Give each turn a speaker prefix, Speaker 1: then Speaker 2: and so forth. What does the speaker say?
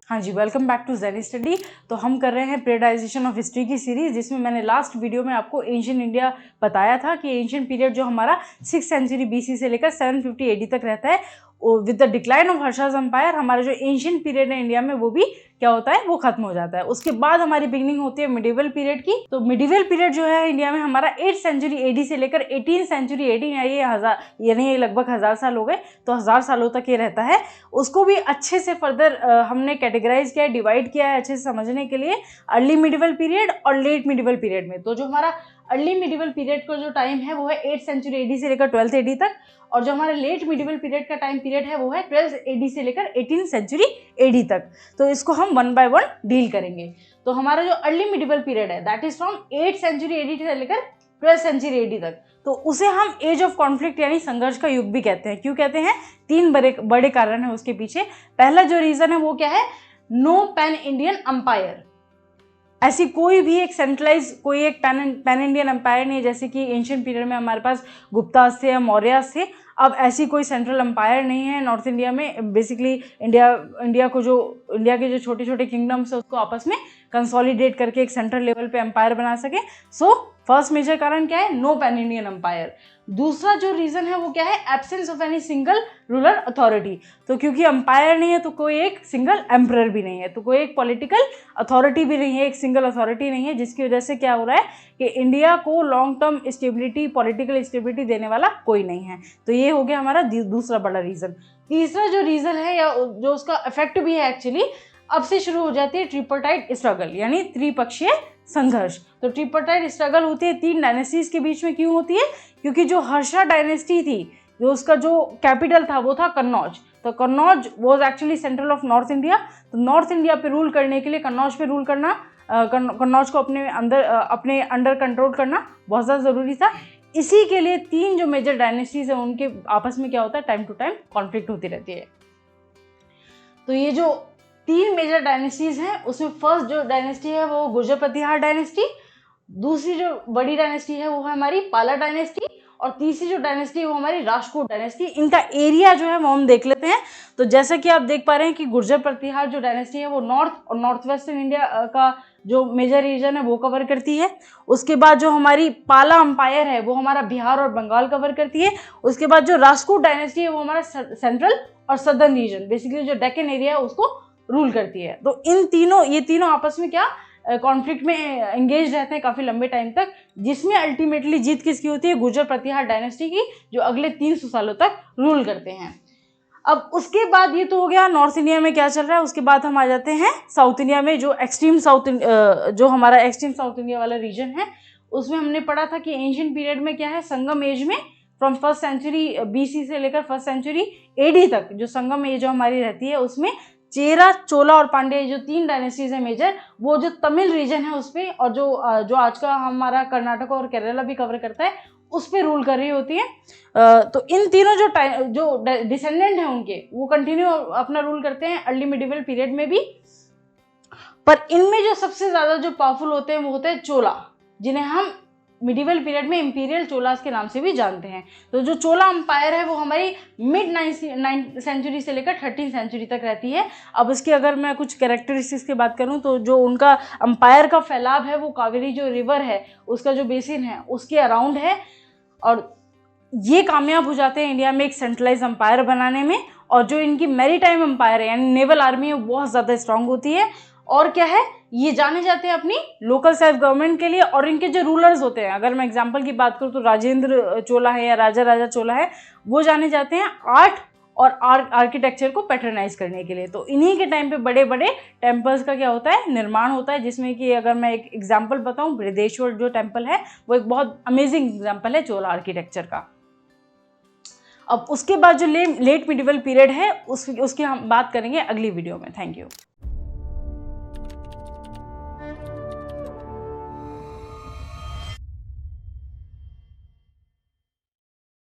Speaker 1: हाँ जी, welcome back to ज़ेनी study. तो हम कर रहे हैं पीरियडाइजेशन ऑफ हिस्ट्री की सीरीज़, जिसमें मैंने लास्ट वीडियो में आपको एंशिएंट इंडिया बताया था कि एंशिएंट पीरियड जो हमारा 6th सेंचुरी बीसी से लेकर 750 AD तक रहता है। With the decline of Harsha's empire हमारा जो एंशिएंट पीरियड है इंडिया में वो भी क्या होता है, वो खत्म हो जाता है। उसके बाद हमारी बिगनिंग होती है मिडिवल पीरियड की। तो मिडिवल पीरियड जो है इंडिया में हमारा 8th सेंचुरी AD से लेकर 18th सेंचुरी AD यानी लगभग 1000 साल हो गए, तो 1000 सालों तक ये रहता है। उसको भी अच्छे से फर्दर हमने कैटेगराइज किया है, डिवाइड किया है अच्छे से समझने के लिए, अर्ली मिडिवल पीरियड और लेट मिडिवल पीरियड में। तो जो हमारा अर्ली मिडिवल पीरियड का जो टाइम है वो है 8th सेंचुरी AD से लेकर 12th AD तक, और जो हमारा लेट मिडिवल पीरियड का टाइम पीरियड है वो है 12th AD से लेकर 18th सेंचुरी AD तक। तो इसको हम वन बाय वन डील करेंगे। तो हमारा जो अर्ली मिडिवल पीरियड है that is from 8th century AD से लेकर 12th सेंचुरी AD तक, तो उसे हम एज ऑफ कॉन्फ्लिक्ट यानी संघर्ष का युग भी कहते हैं। क्यों कहते हैं? 3 बड़े कारण है उसके पीछे। पहला जो रीजन है वो क्या है? No pan Indian empire. ऐसी कोई भी एक सेंट्रलाइज कोई एक पैन इंडियन अंपायर नहीं है, जैसे कि एंशिएंट पीरियड में हमारे पास गुप्तास थे या मौर्यास थे। अब ऐसी कोई सेंट्रल अंपायर नहीं है नॉर्थ इंडिया में। बेसिकली इंडिया के जो छोटे छोटे किंगडम्स है उसको आपस में कंसोलिडेट करके एक सेंट्रल लेवल पे अंपायर बना सके। सो फर्स्ट मेजर कारण क्या है? No pan Indian empire. दूसरा जो रीजन है वो क्या है? Absence of any single ruler authority. तो क्योंकि अंपायर नहीं है तो कोई एक सिंगल एम्परर भी नहीं है, तो कोई एक पॉलिटिकल अथॉरिटी भी नहीं है, एक सिंगल अथॉरिटी नहीं है, जिसकी वजह से क्या हो रहा है कि इंडिया को long term stability, political stability देने वाला कोई नहीं है। तो ये हो गया हमारा दूसरा बड़ा रीजन। तीसरा जो रीजन है या जो उसका इफेक्ट भी है एक्चुअली, अब से शुरू हो जाती है ट्रिपरटाइट स्ट्रगल यानी त्रिपक्षीय संघर्ष। तो ट्रिपरटाइट स्ट्रगल होती है 3 डायनेस्टीज के बीच में। क्यों होती है? क्योंकि जो हर्षा डायनेस्टी थी, जो उसका जो कैपिटल था वो था कन्नौज। तो Kannauj was actually central of north India. तो नॉर्थ इंडिया पे रूल करने के लिए कन्नौज पे रूल करना, कन्नौज को अपने अंडर कंट्रोल करना बहुत ज़्यादा ज़रूरी था। इसी के लिए 3 जो मेजर डायनेस्टीज है उनके आपस में क्या होता है, टाइम टू टाइम कॉन्फ्लिक्ट होती रहती है। तो ये जो 3 मेजर डायनेस्टीज हैं उसमें फर्स्ट जो डायनेस्टी है वो गुर्जर प्रतिहार डायनेस्टी, दूसरी जो बड़ी डायनेस्टी है वो है हमारी पाला डायनेस्टी, और तीसरी जो डायनेस्टी है वो हमारी राजकोट डायनेस्टी। इनका एरिया जो है वो हम देख लेते हैं। तो जैसा कि आप देख पा रहे हैं कि गुर्जर प्रतिहार जो डायनेस्टी है वो नॉर्थ और नॉर्थ वेस्टर्न इंडिया का जो मेजर रीजन है वो कवर करती है। उसके बाद जो हमारी पाला अंपायर है वो हमारा बिहार और बंगाल कवर करती है। उसके बाद जो राजकोट डायनेस्टी है वो हमारा सेंट्रल और सदर्न रीजन, बेसिकली जो डेक्कन एरिया है उसको रूल करती है। तो ये तीनों आपस में क्या कॉन्फ्लिक्ट में एंगेज रहते हैं काफ़ी लंबे टाइम तक, जिसमें अल्टीमेटली जीत किसकी होती है? गुर्जर प्रतिहार डायनेस्टी की, जो अगले 300 सालों तक रूल करते हैं। अब उसके बाद ये तो हो गया नॉर्थ इंडिया में क्या चल रहा है। उसके बाद हम आ जाते हैं साउथ इंडिया में, जो हमारा एक्सट्रीम साउथ इंडिया वाला रीजन है। उसमें हमने पढ़ा था कि एंशिएंट पीरियड में क्या है, संगम एज में फ्रॉम 1st सेंचुरी BC से लेकर 1st सेंचुरी AD तक जो संगम एज जो हमारी रहती है उसमें चेरा, चोला और पांड्या जो 3 डायनेस्टीज है मेजर, वो जो तमिल रीजन है उस पर, और जो आज का हमारा कर्नाटक और केरला भी कवर करता है, उस पर रूल कर रही होती है। तो इन तीनों जो डिसेंडेंट हैं उनके, वो कंटिन्यू अपना रूल करते हैं अर्ली मिडिवल पीरियड में भी। पर इनमें जो सबसे ज़्यादा जो पावरफुल होते हैं वो होते हैं चोला, जिन्हें हम मिडिवल पीरियड में इंपीरियल चोलास के नाम से भी जानते हैं। तो जो चोला अंपायर है वो हमारी मिड 9th सेंचुरी से लेकर 13th सेंचुरी तक रहती है। अब इसकी अगर मैं कुछ कैरेक्टरिस्टिक्स की बात करूं तो जो उनका अंपायर का फैलाव है वो कावेरी जो रिवर है उसका जो बेसिन है उसके अराउंड है, और ये कामयाब हो जाते हैं इंडिया में एक सेंट्रलाइज अंपायर बनाने में। और जो इनकी मैरीटाइम अंपायर है यानी नेवल आर्मी है वो बहुत ज़्यादा स्ट्रांग होती है। और क्या है, ये जाने जाते हैं अपनी लोकल सेल्फ गवर्नमेंट के लिए। और इनके जो रूलर्स होते हैं, अगर मैं एग्जांपल की बात करूँ तो राजेंद्र चोला है या राजा चोला है, वो जाने जाते हैं आर्ट और आर्किटेक्चर को पैटर्नाइज करने के लिए। तो इन्हीं के टाइम पे बड़े बड़े टेम्पल्स का क्या होता है, निर्माण होता है, जिसमें कि अगर मैं एक एग्जाम्पल बताऊँ, बृहदेश्वर जो टेम्पल है वो एक बहुत अमेजिंग एग्जाम्पल है चोला आर्किटेक्चर का। अब उसके बाद जो लेट मिडिवल पीरियड है उसकी हम बात करेंगे अगली वीडियो में। Thank you.